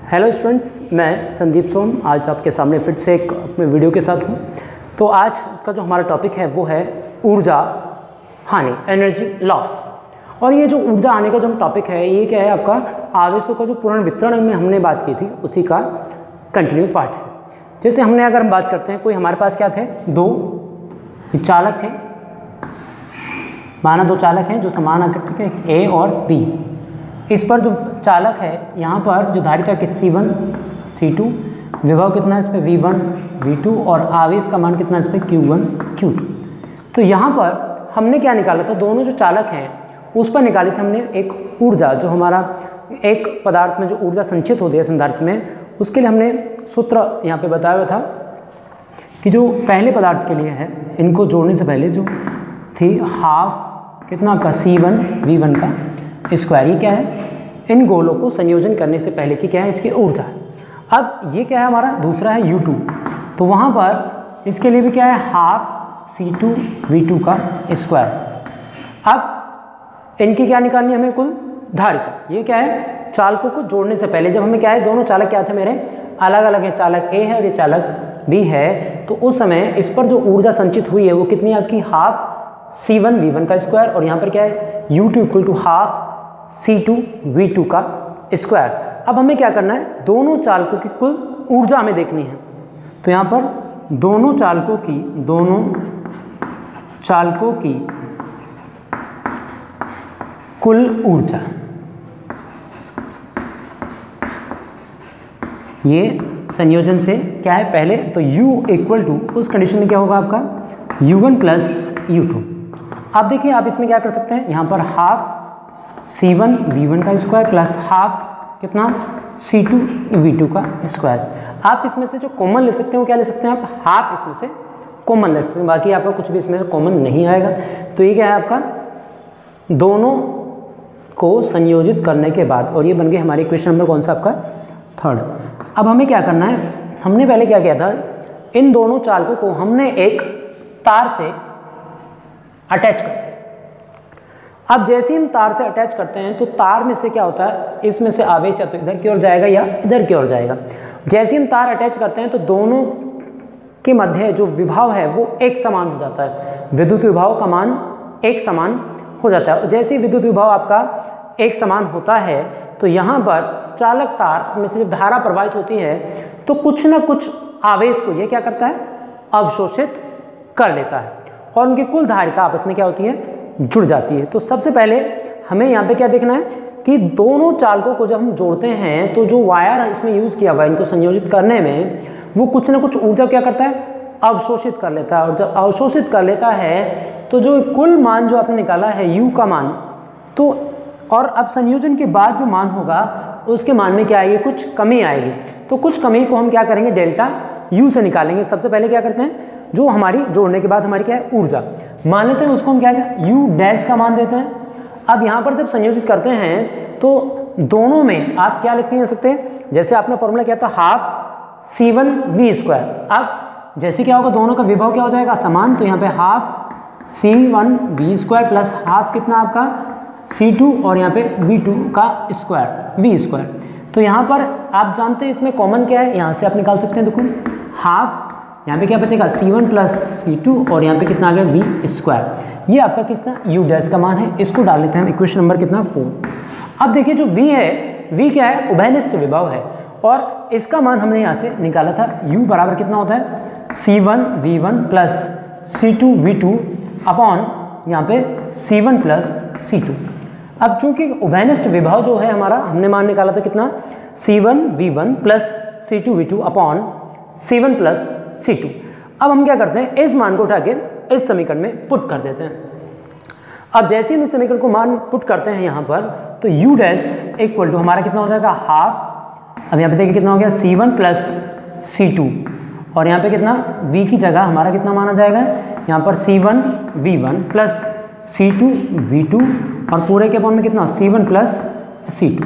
Hello students, मैं संदीप सोम आज आपके सामने फिर से एक अपने वीडियो के साथ हूँ। तो आज का जो हमारा टॉपिक है वो है ऊर्जा हानि, एनर्जी लॉस। और ये जो ऊर्जा हानि का जो टॉपिक है ये क्या है, आपका आवेशों का जो पुनर्वितरण में हमने बात की थी उसी का कंटिन्यू पार्ट है। जैसे हमने अगर हम बात करते हैं, कोई हमारे पास क्या थे, दो चालक थे, माना दो चालक हैं जो समान आकृति के ए और बी। इस पर जो चालक है यहाँ पर जो धारिता कि C1 C2, विभव कितना है इस पर V1 V2 और आवेश का मान कितना है इस पर Q1 Q2। तो यहाँ पर हमने क्या निकाला था, दोनों जो चालक हैं उस पर निकाली थी हमने एक ऊर्जा, जो हमारा एक पदार्थ में जो ऊर्जा संचित होती है संधारित्र में, उसके लिए हमने सूत्र यहाँ पे बताया हुआ था कि जो पहले पदार्थ के लिए है, इनको जोड़ने से पहले जो थी हाफ कितना का C1 V1 का स्क्वायर, ये क्या है, इन गोलों को संयोजन करने से पहले की क्या है इसकी ऊर्जा। अब ये क्या है हमारा दूसरा है U2, तो वहाँ पर इसके लिए भी क्या है हाफ C2 V2 का स्क्वायर। अब इनकी क्या निकालनी है हमें कुल धारिता, ये क्या है चालकों को जोड़ने से पहले, जब हमें क्या है दोनों चालक क्या थे मेरे अलग अलग है, चालक ए है और ये चालक बी है, तो उस समय इस पर जो ऊर्जा संचित हुई है वो कितनी आपकी हाफ C1 V1 का स्क्वायर, और यहाँ पर क्या है U2 equal to half C2 V2 का स्क्वायर। अब हमें क्या करना है, दोनों चालकों की कुल ऊर्जा हमें देखनी है। तो यहाँ पर दोनों चालकों की कुल ऊर्जा, ये संयोजन से क्या है पहले, तो U इक्वल टू उस कंडीशन में क्या होगा आपका U1 प्लस U2। अब देखिए आप इसमें क्या कर सकते हैं, यहाँ पर हाफ C1 V1 का स्क्वायर प्लस हाफ कितना C2 V2 का स्क्वायर। आप इसमें से जो कॉमन ले सकते हैं वो क्या ले सकते हैं, आप हाफ इसमें से कॉमन ले सकते हैं, बाकी आपका कुछ भी इसमें से कॉमन नहीं आएगा। तो ये क्या है आपका दोनों को संयोजित करने के बाद, और ये बन गए हमारे क्वेश्चन नंबर कौन सा आपका थर्ड। अब हमें क्या करना है, हमने पहले क्या किया था, इन दोनों चालकों को हमने एक तार से अटैच करते हैं। अब जैसे हम तार से अटैच करते हैं तो तार में से क्या होता है, इसमें से आवेश या तो इधर की ओर जाएगा या इधर की ओर जाएगा। जैसे हम तार अटैच करते हैं तो दोनों के मध्य जो विभव है वो एक समान हो जाता है, विद्युत विभव का मान एक समान हो जाता है। जैसे ही विद्युत विभव आपका एक समान होता है तो यहाँ पर चालक तार में से जब धारा प्रवाहित होती है तो कुछ ना कुछ आवेश को ये क्या करता है, अवशोषित कर लेता है, और उनकी कुल धारिता आपस में क्या होती है, जुड़ जाती है। तो सबसे पहले हमें यहाँ पे क्या देखना है कि दोनों चालकों को जब हम जोड़ते हैं तो जो वायर इसमें यूज़ किया हुआ है इनको संयोजित करने में, वो कुछ ना कुछ ऊर्जा क्या करता है, अवशोषित कर लेता है। और जब अवशोषित कर लेता है तो जो कुल मान जो आपने निकाला है U का मान, तो और अब संयोजन के बाद जो मान होगा उसके मान में क्या आएगी, कुछ कमी आएगी। तो कुछ कमी को हम क्या करेंगे, डेल्टा U से निकालेंगे। सबसे पहले क्या करते हैं, जो हमारी जोड़ने के बाद हमारी क्या है ऊर्जा मान लेते हैं, उसको हम क्या U डैश का मान देते हैं। अब यहाँ पर जब संयोजित करते हैं तो दोनों में आप क्या लिख सकते हैं, जैसे आपने फॉर्मूला किया था हाफ C1 V स्क्वायर। अब जैसे क्या होगा, दोनों का विभव क्या हो जाएगा समान, तो यहाँ पे half C1 V square plus half कितना आपका C2 और यहाँ पे V2 का स्क्वायर V स्क्वायर। तो यहाँ पर आप जानते हैं इसमें कॉमन क्या है, यहाँ से आप निकाल सकते हैं। देखो हाफ यहाँ पे क्या बचेगा C1 प्लस C2 और यहाँ पे कितना आ गया V स्क्वायर। ये आपका कितना U डैश का मान है, इसको डाल लेते हैं हम इक्वेशन नंबर कितना 4। अब देखिए जो V है, V क्या है, उभयनिष्ठ विभव है, और इसका मान हमने यहाँ से निकाला था U बराबर कितना होता है C1 V1 plus C2 V2 upon यहाँ पे C1 प्लस C2। अब चूंकि उभयनिष्ठ विभव जो है हमारा, हमने मान निकाला था कितना C1 V1 plus C2 V2 upon C1 plus C2। अब हम क्या करते हैं, इस मान को उठा के इस समीकरण में पुट कर देते हैं। अब जैसे हम इस समीकरण को मान पुट करते हैं यहाँ पर, तो U डैश इक्वल टू हमारा कितना हो जाएगा हाफ, अब यहाँ पे देखिए कितना हो गया C1 प्लस C2, और यहाँ पे कितना V की जगह हमारा कितना माना जाएगा, यहाँ पर C1 V1 plus C2 V2 और पूरे के अपॉन में कितना C1 प्लस C2।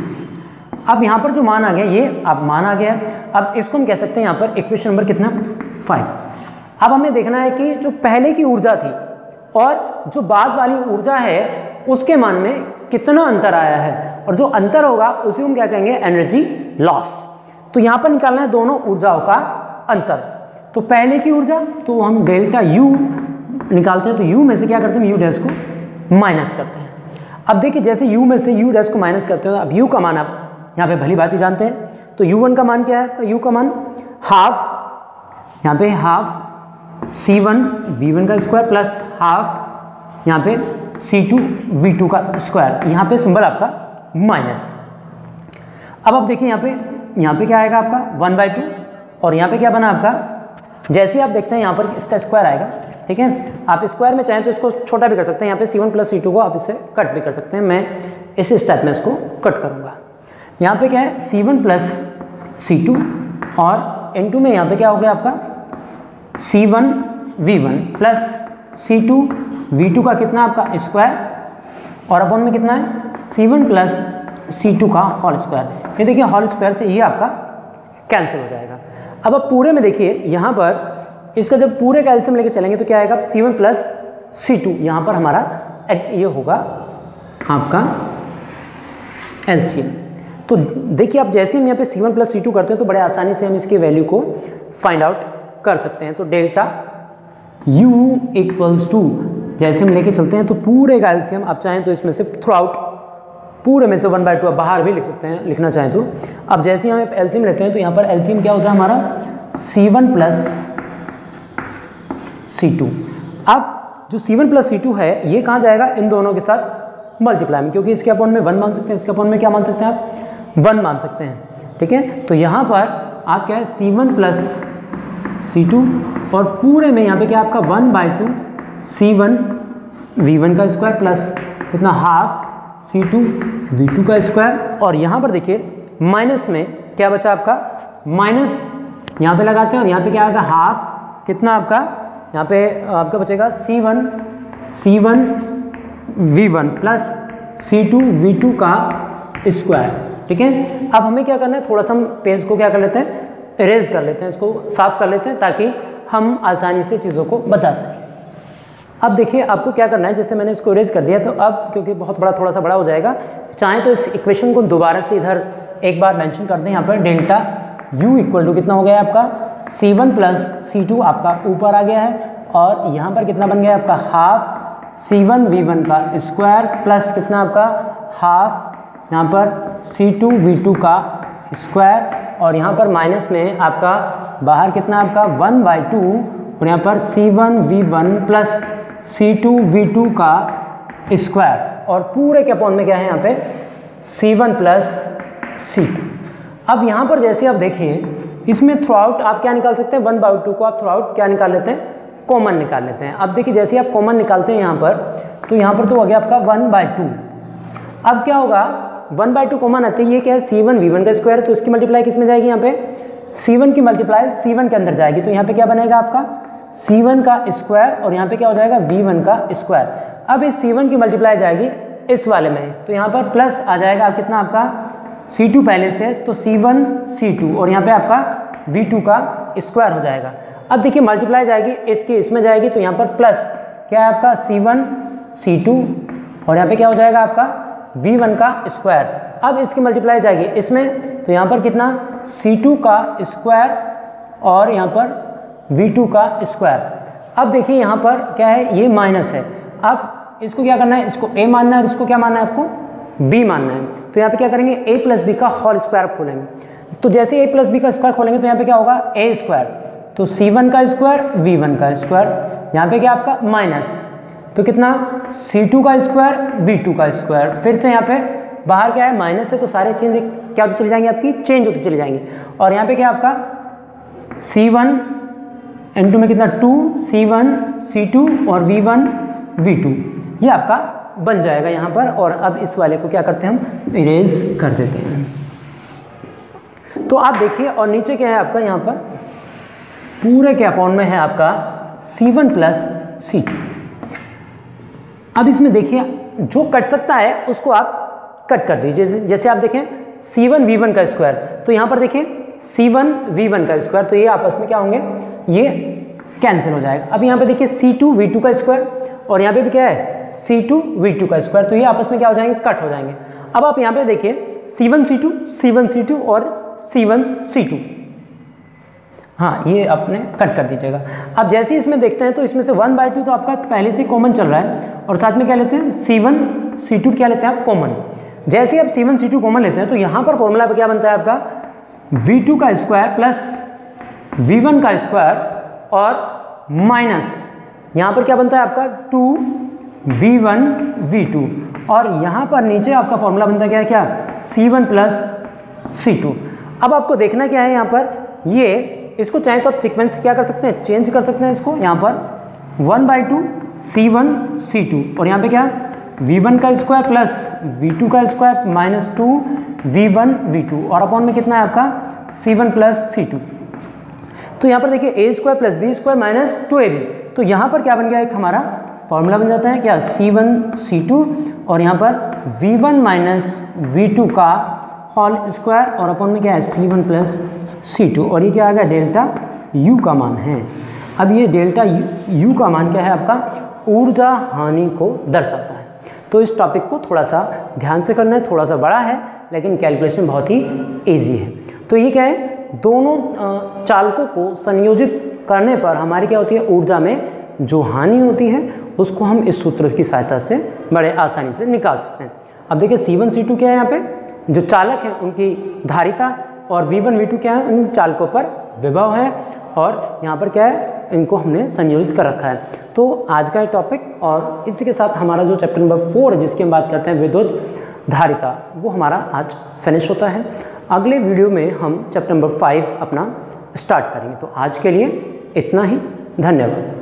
अब यहाँ पर जो मान आ गया, ये अब मान आ गया। अब इसको हम कह सकते हैं यहाँ पर इक्वेशन नंबर कितना 5। अब हमें देखना है कि जो पहले की ऊर्जा थी और जो बाद वाली ऊर्जा है उसके मान में कितना अंतर आया है, और जो अंतर होगा उसी को हम क्या कहेंगे, एनर्जी लॉस। तो यहाँ पर निकालना है दोनों ऊर्जाओं का अंतर। तो पहले की ऊर्जा तो हम डेल्टा U निकालते हैं, तो U में से क्या करते हैं, U डैश को माइनस करते हैं। अब देखिए जैसे U में से U डैश को माइनस करते हैं, अब U का मान आप यहाँ पे भली बात ही जानते हैं। तो U1 का मान क्या है, U का मान हाफ, यहाँ पे हाफ C1 V1 का स्क्वायर प्लस हाफ यहाँ पे C2 V2 का स्क्वायर, यहाँ पे सिंबल आपका माइनस। अब आप देखिए यहाँ पे क्या आएगा आपका 1/2 और यहाँ पे क्या बना आपका, जैसे आप देखते हैं यहाँ पर इसका स्क्वायर आएगा, ठीक है। आप स्क्वायर में चाहें तो इसको छोटा भी कर सकते हैं, यहाँ पे C1 प्लस C2 को आप इससे कट भी कर सकते हैं। मैं इस स्टेप में इसको कट करूँगा। यहाँ पे क्या है C1 प्लस C2 और इनटू में यहाँ पे क्या हो गया आपका C1 V1 plus C2 V2 का कितना आपका स्क्वायर और अपॉन में कितना है C1 प्लस C2 का होल स्क्वायर। ये देखिए होल स्क्वायर से ये आपका कैंसिल हो जाएगा। अब आप पूरे में देखिए यहाँ पर इसका जब पूरे का एलसीएम लेके चलेंगे तो क्या आएगा C1 प्लस C2, यहाँ पर हमारा ये होगा आपका एलसीएम। तो देखिए आप जैसे हम यहाँ पे C1 प्लस C2 करते हैं तो बड़े आसानी से हम इसकी वैल्यू को फाइंड आउट कर सकते हैं। तो डेल्टा U इक्वल्स टू जैसे हम लेके चलते हैं तो पूरे का एलसीएम आप चाहें तो इसमें से थ्रू आउट पूरे में से 1/2 आप बाहर भी लिख सकते हैं, लिखना चाहें तो। अब जैसे हम एलसीएम लेते हैं तो यहाँ पर एलसीएम क्या होता है हमारा C1 प्लस C2। अब जो C1 प्लस C2 है ये कहाँ जाएगा, इन दोनों के साथ मल्टीप्लाई में, क्योंकि इसके अपॉन में 1 मान सकते हैं, इसके अपॉन में क्या मान सकते हैं आप 1 मान सकते हैं, ठीक है। तो यहाँ पर आप क्या है C1 प्लस C2 और पूरे में यहाँ पे क्या आपका 1/2 C1 V1 का स्क्वायर प्लस कितना हाफ C2 V2 का स्क्वायर। और यहाँ पर देखिए माइनस में क्या बचा आपका, माइनस यहाँ पे लगाते हैं और यहाँ पे क्या आएगा हाफ कितना आपका, यहाँ पे आपका बचेगा C1 V1 plus C2 V2 का स्क्वायर, ठीक है। अब हमें क्या करना है, थोड़ा सा हम पेज को क्या कर लेते हैं, इरेज कर लेते हैं, इसको साफ कर लेते हैं ताकि हम आसानी से चीज़ों को बता सकें। अब देखिए आपको क्या करना है, जैसे मैंने इसको इरेज कर दिया तो अब क्योंकि बहुत बड़ा थोड़ा सा बड़ा हो जाएगा, चाहें तो इस इक्वेशन को दोबारा से इधर एक बार मेंशन कर दें। यहाँ पर डेल्टा U इक्वल टू कितना हो गया आपका C1 प्लस C2 आपका ऊपर आ गया है और यहाँ पर कितना बन गया आपका हाफ C1 V1 का स्क्वायर प्लस कितना आपका हाफ यहाँ पर C2 V2 का स्क्वायर और यहाँ पर माइनस में आपका बाहर कितना आपका 1/2 और यहाँ पर C1 V1 plus C2 V2 का स्क्वायर और पूरे के अपॉन में क्या है यहाँ पे C1 प्लस C2। अब यहाँ पर जैसे आप देखिए इसमें थ्रू आउट आप क्या निकाल सकते हैं, 1/2 को आप थ्रू आउट क्या निकाल लेते हैं, कॉमन निकाल लेते हैं। अब देखिए जैसे आप कॉमन निकालते हैं यहाँ पर तो यहाँ पर तो हो गया आपका 1/2। अब क्या होगा 1/2 कॉमन आते हैं, ये क्या है C1 V1 का स्क्वायर, तो इसकी मल्टीप्लाई किस में जाएगी, यहाँ पे C1 की मल्टीप्लाई C1 के अंदर जाएगी। तो यहाँ पे क्या बनेगा आपका C1 का स्क्वायर और यहाँ पे क्या हो जाएगा V1 का स्क्वायर। अब इस C1 की मल्टीप्लाई जाएगी इस वाले में, तो यहाँ पर प्लस आ जाएगा कितना आपका C2 पहले से, तो C1 C2 और यहाँ पे आपका V2 का स्क्वायर हो जाएगा। अब देखिए मल्टीप्लाई जाएगी इसकी इसमें जाएगी तो यहाँ पर प्लस क्या है आपका C1 C2 और यहाँ पे क्या हो जाएगा आपका V1 का स्क्वायर। अब इसकी मल्टीप्लाई जाएगी इसमें तो यहाँ पर कितना C2 का स्क्वायर और यहाँ पर V2 का स्क्वायर। अब देखिए यहाँ पर क्या है, ये माइनस है। अब इसको क्या करना है, इसको A मानना है और इसको क्या मानना है आपको B मानना है। तो यहाँ पे क्या करेंगे A प्लस बी का होल स्क्वायर खोलेंगे। तो जैसे A प्लस बी का स्क्वायर खोलेंगे तो यहाँ पे क्या होगा A स्क्वायर, तो C1 का स्क्वायर V1 का स्क्वायर, यहाँ पे क्या आपका माइनस तो कितना C2 का स्क्वायर V2 का स्क्वायर, फिर से यहाँ पे बाहर क्या है माइनस है तो सारे चेंज क्या होते चले जाएंगे, आपकी चेंज होते चले जाएंगे। और यहाँ पे क्या आपका C1 इनटू में कितना 2 C1 C2 और V1 V2 ये आपका बन जाएगा यहाँ पर। और अब इस वाले को क्या करते हैं हम इरेज कर देते हैं। तो आप देखिए और नीचे क्या है आपका, यहाँ पर पूरे के अपॉन में है आपका C1 प्लस C2। अब इसमें देखिए जो कट सकता है उसको आप कट कर दीजिए। जैसे आप देखें C1 V1 का स्क्वायर, तो यहाँ पर देखिए C1 V1 का स्क्वायर, तो ये आपस में क्या होंगे, ये कैंसिल हो जाएगा। अब यहाँ पे देखिए C2 V2 का स्क्वायर और यहाँ पे भी क्या है C2 V2 का स्क्वायर, तो ये आपस में क्या हो जाएंगे, कट हो जाएंगे। अब आप यहाँ पे देखिए C1 C2 और C1 C2। हाँ, ये आपने कट कर दीजिएगा। अब जैसे ही इसमें देखते हैं तो इसमें से 1/2 तो आपका पहले से कॉमन चल रहा है और साथ में क्या लेते हैं C1 C2 क्या लेते हैं आप कॉमन। जैसे ही आप C1 C2 कॉमन लेते हैं तो यहाँ पर फॉर्मूला पे क्या बनता है आपका V2 का स्क्वायर प्लस V1 का स्क्वायर और माइनस यहाँ पर क्या बनता है आपका 2V1 V2 और यहाँ पर नीचे आपका फॉर्मूला बनता है क्या C1 प्लस C2। अब आपको देखना क्या है यहाँ पर ये इसको चाहे तो आप सीक्वेंस क्या कर सकते हैं चेंज कर सकते हैं इसको यहाँ पर 1/2 C1 C2 और यहाँ पे क्या V1 का स्क्वायर प्लस V2 का स्क्वायर माइनस 2V1 V2 और अपॉन में कितना है आपका C1 प्लस C2। तो यहाँ पर देखिए a square plus b square minus 2ab, तो यहाँ पर क्या बन गया एक हमारा फॉर्मूला बन जाता है क्या C1 C2 और यहाँ पर V1 माइनस V2 का होल स्क्वायर और अपॉन में क्या है C1 प्लस C2 और ये क्या आ गया डेल्टा U का मान है। अब ये डेल्टा U का मान क्या है आपका ऊर्जा हानि को दर्शाता है। तो इस टॉपिक को थोड़ा सा ध्यान से करना है, थोड़ा सा बड़ा है लेकिन कैलकुलेशन बहुत ही ईजी है। तो ये क्या है दोनों चालकों को संयोजित करने पर हमारी क्या होती है ऊर्जा में जो हानि होती है उसको हम इस सूत्र की सहायता से बड़े आसानी से निकाल सकते हैं। अब देखिए C1 C2 क्या है यहाँ पे जो चालक हैं उनकी धारिता और V1 V2 क्या है उन चालकों पर विभव है और यहाँ पर क्या है इनको हमने संयोजित कर रखा है। तो आज का टॉपिक और इसी के साथ हमारा जो चैप्टर नंबर 4 है जिसकी हम बात करते हैं विद्युत धारिता वो हमारा आज फिनिश होता है। अगले वीडियो में हम चैप्टर नंबर 5 अपना स्टार्ट करेंगे। तो आज के लिए इतना ही, धन्यवाद।